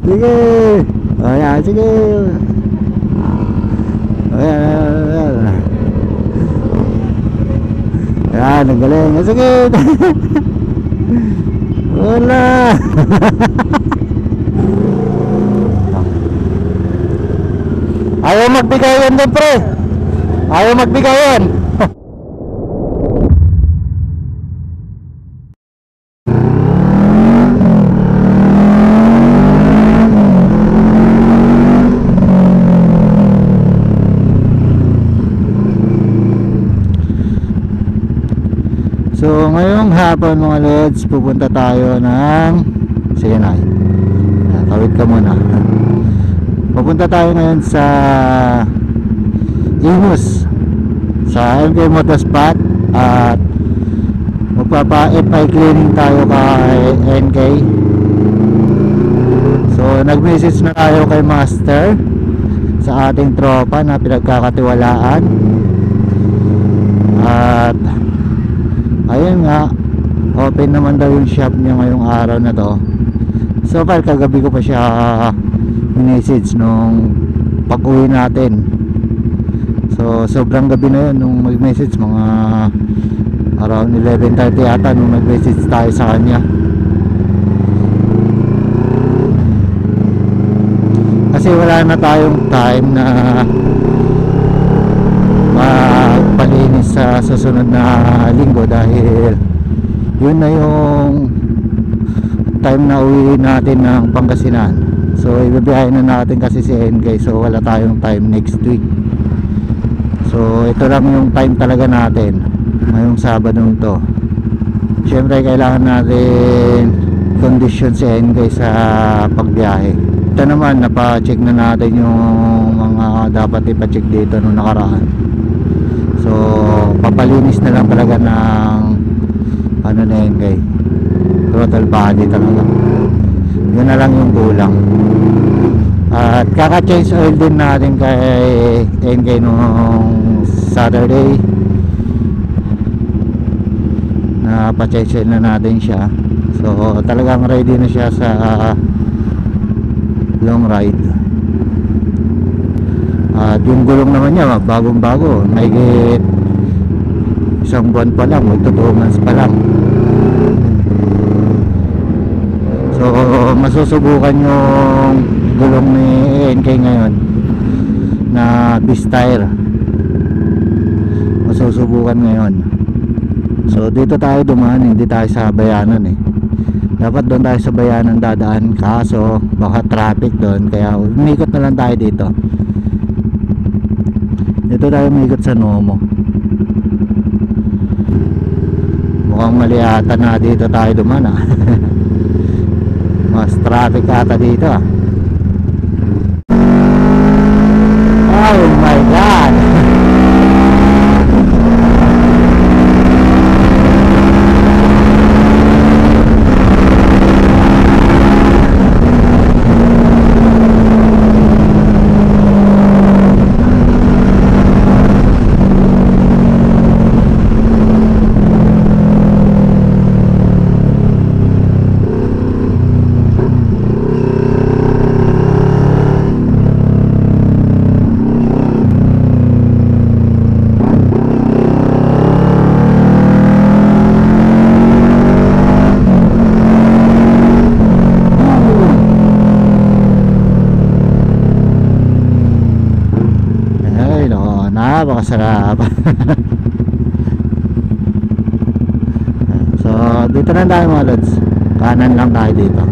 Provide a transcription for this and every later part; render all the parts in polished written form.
Sige. Ayan, sige. Ayan. Ayan, ang galing. Sige. Wala. Ayaw magbigayan doon, pre. Ayaw magbigayan. So ngayong hapon mga lods, pupunta tayo ng Sinay. Tawid ka muna. Pupunta tayo ngayon sa Imus, sa MK Motorspot, at magpapa-FI cleaning tayo kay NK. So nag-message na tayo kay Master, sa ating tropa na pinagkakatiwalaan, at ayun nga, open naman daw yung shop niya ngayong araw na to. So far kagabi ko pa siya message nung pag-uwi natin. So sobrang gabi na yun nung mag-message, mga around 11:30 ata nung nag-message tayo sa kanya. Kasi wala na tayong time na magpalinis sa susunod na linggo, dahil yun na yung time na uwi natin ng Pangasinan. So ibibiyahin na natin kasi si NK, so wala tayong time next week. So ito lang yung time talaga natin ngayong Sabadong to. Siyempre kailangan natin condition si NK sa pagbiyahe. Ito naman, napacheck na natin yung mga dapat ipacheck dito nung nakaraan. So papalinis na lang talaga ng ano na yun, kay throttle body talaga. Yun na lang yung kulang. At kaka-change oil din natin kay NK nung Saturday. Pa-change oil na natin siya. So talagang ready na siya sa long ride. At yung gulong naman niya bagong bago, mahigit isang buwan pa lang, magto 2 months pa lang. So masusubukan yung gulong ni NK ngayon na beast tire, masusubukan ngayon. So dito tayo dumaan, hindi tayo sa Bayanan eh. Dapat doon tayo sa Bayanan dadaan, kaso baka traffic doon, kaya umikot na lang tayo dito. Dito tayo umikot sa Nomo. Mukhang mali ata na dito tayo dumaan ah. Mas traffic ata dito ah. Oh my God. Napakasarap. So dito na tayo mga lods, kanan lang tayo dito.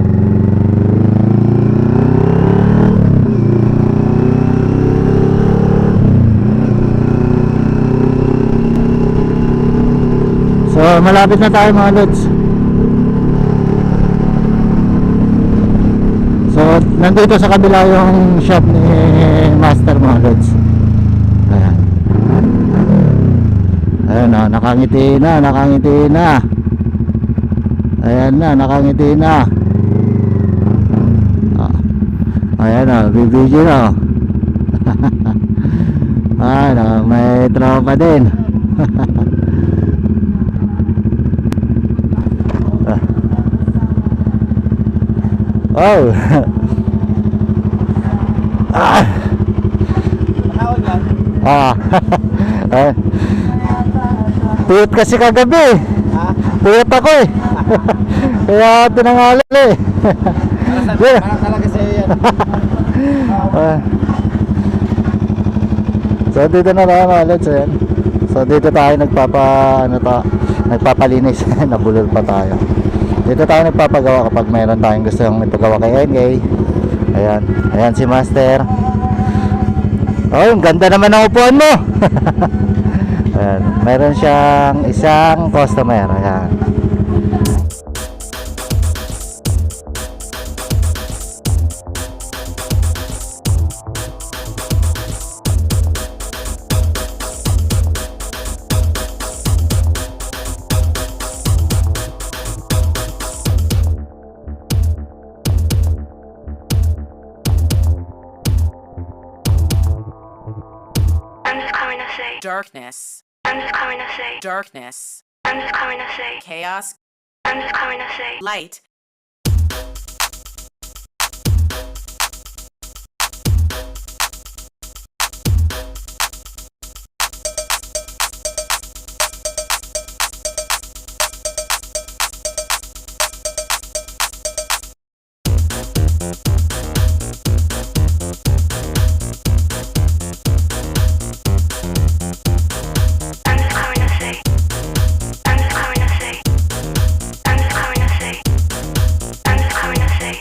So malapit na tayo mga lods. So nandito sa kabila yung shop ni Master mga lods. Ayan na, nakangiti na, nakangiti na. Ayan na, nakangiti na. Ayan o, bibidyo na o. Ano, may tropa din. Oh. Ah. Ah. Eh. Puyot kasi kagabi. Puyot ako eh. Kaya tinangalan eh. Parang talaga sa'yo yan. Ah. So dito na tayo mga lods, ayan. So dito tayo nagpapalinis. Nabulol pa tayo. Dito tayo nagpapagawa kapag mayroon tayong gustong ipagawa kay NK. Ayan, ayan si Master. Oh, yung ganda naman ng upuan mo. Ayan, mayroon siyang isang customer. Ayan. I'm just coming to say Darkness, I'm just coming to say darkness, I'm just coming to say chaos, I'm just coming to say light. I'm just coming to say I'm just coming to say I'm just coming to say I'm just coming to say I'm just coming to say I'm just coming to say I'm just coming to say I'm just coming to say I'm just coming to say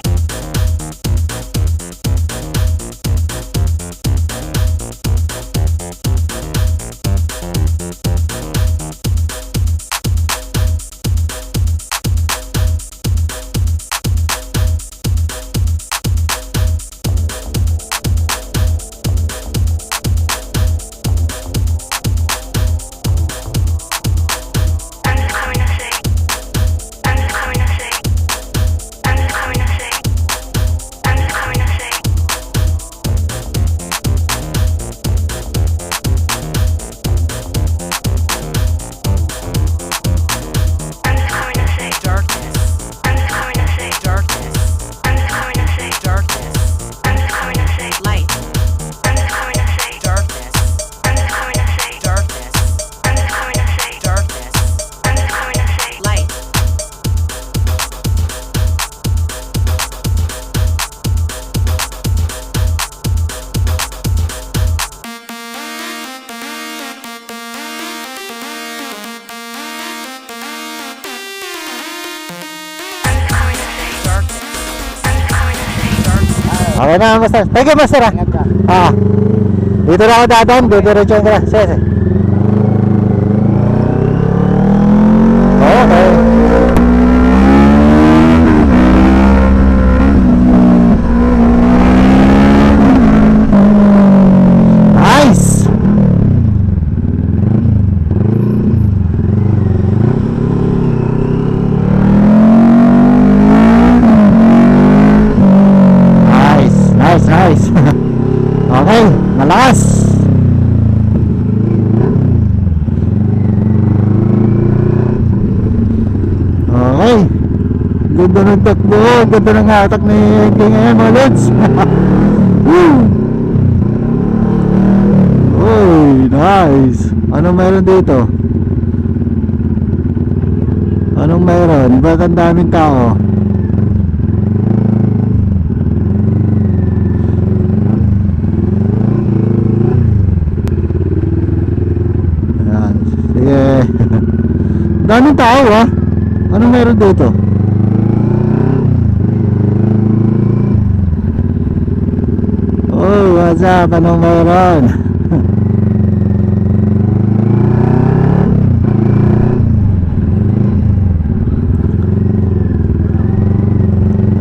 Darkness, I'm just coming to say darkness, I'm just coming to say darkness, I'm just coming to say light. I'm just coming to say Darkness, I'm just coming to say darkness, I'm just coming to say darkness, I'm just coming to say light. I'm just coming to say Darkness, I'm just coming to say darkness. Okay na, Master. Thank you, Master. Ingat ka. Dito na ako dadaan. Didiretso ka na. Sige. Okay. Nice! Nice. Okay, malakas. Okay. Ganda ng takbo. Ganda ng hatak ni King ngayon, mga lods. Woo! Uy, nice. Anong meron dito? Anong meron? Ba't ang daming tao? Ayan. Sige. Daming tao ah. Anong meron dito? Oh, what's up? Anong meron?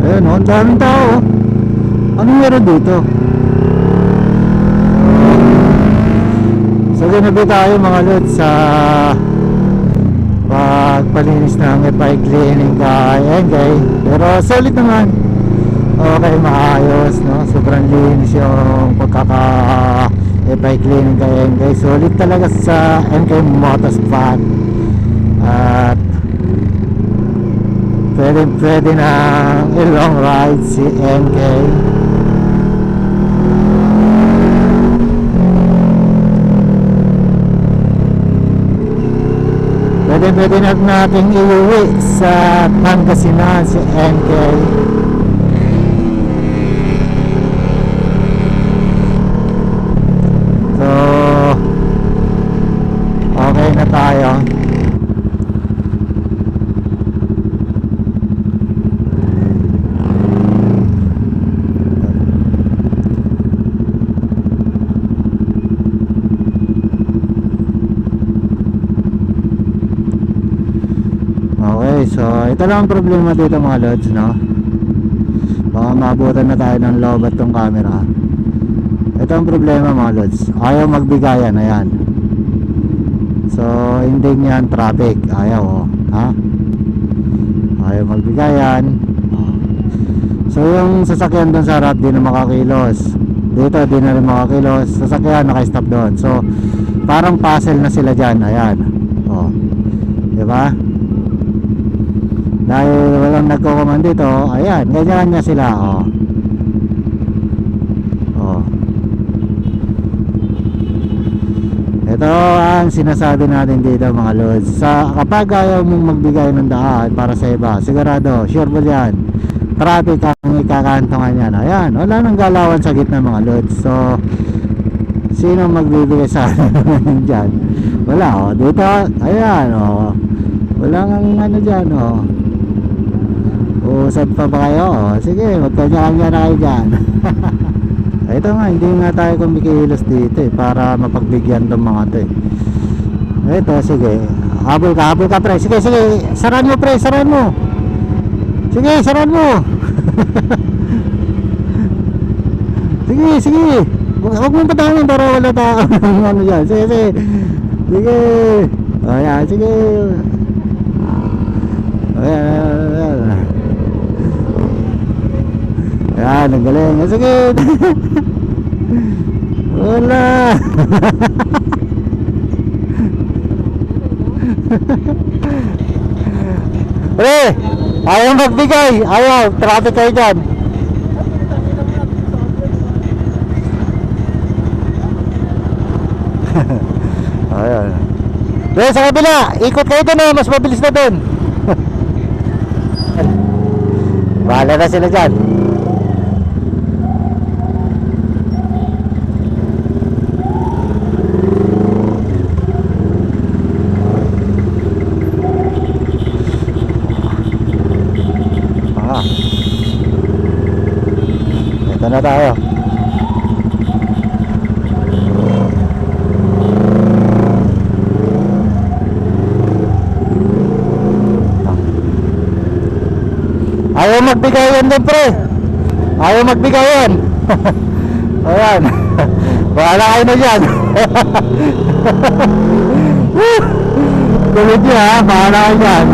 Ayun, oh, ang daming tao. Anong meron dito? So ganabi tayo mga lods sa pagpalinis ng FI cleaning kay Engay. Pero solid naman. okay, maayos, no? Sobrang linis yung pagkaka-FI cleaning kay MK. Sulit talaga sa MK Motorspot. At pwede na i-long ride si MK. Pwede na natin iuwi sa Pangasinan si MK. So okay na tayo. Okay, so ito lang ang problema dito mga lods, no? Baka maabutan na tayo ng lobat tong camera. Ito ang problema mga lods, ayaw magbigayan, ayan. So hindi niyan traffic, ayaw, oh. Ha? Ayaw magbigayan. So yung sasakyan doon sa harap di na makakilos, dito di na rin makakilos, sasakyan naka-stop doon. So parang puzzle na sila dyan, ayan. Oh, diba? Dahil walang nagko-command dito, ayan, ganyan niya sila, oh. Oh. Ito ang sinasabi natin dito mga lods. Kapag ayaw mong magbigay ng daan para sa iba, sigurado, sure ba yan, traffic ang ikakantongan yan. Ayan, wala nang galawan sa gitna mga lods. So sino magbibigay sa akin dyan? Wala, oh, dito, ayan, oh. Walang ano dyan, oh. Usad pa ba kayo? O, sige, magkanya-kanya na kayo dyan. Ito nga, hindi nga tayo kumikilos dito para mapagbigyan ng mga to. Ito, sige. Habol ka pre. Sige, saran mo pre, saran mo. Sige, saran mo. Sige. Huwag mong patangin para wala tao. Ano dyan, sige. Ayan, sige. Ayan. Yan, ang galing. Sige. Wala. Pre, ayaw magbigay. Ayaw, traffic kayo dyan. Ayan. Pre, sa kabila, ikot kayo dun, mas mabilis na dun. Bahala na sila dyan. Ito na tayo. Ayaw magbigayan din pre. Ayaw magbigayan. Ayan. Bahala kayo na dyan. Tulad nyo ha. Bahala kayo dyan.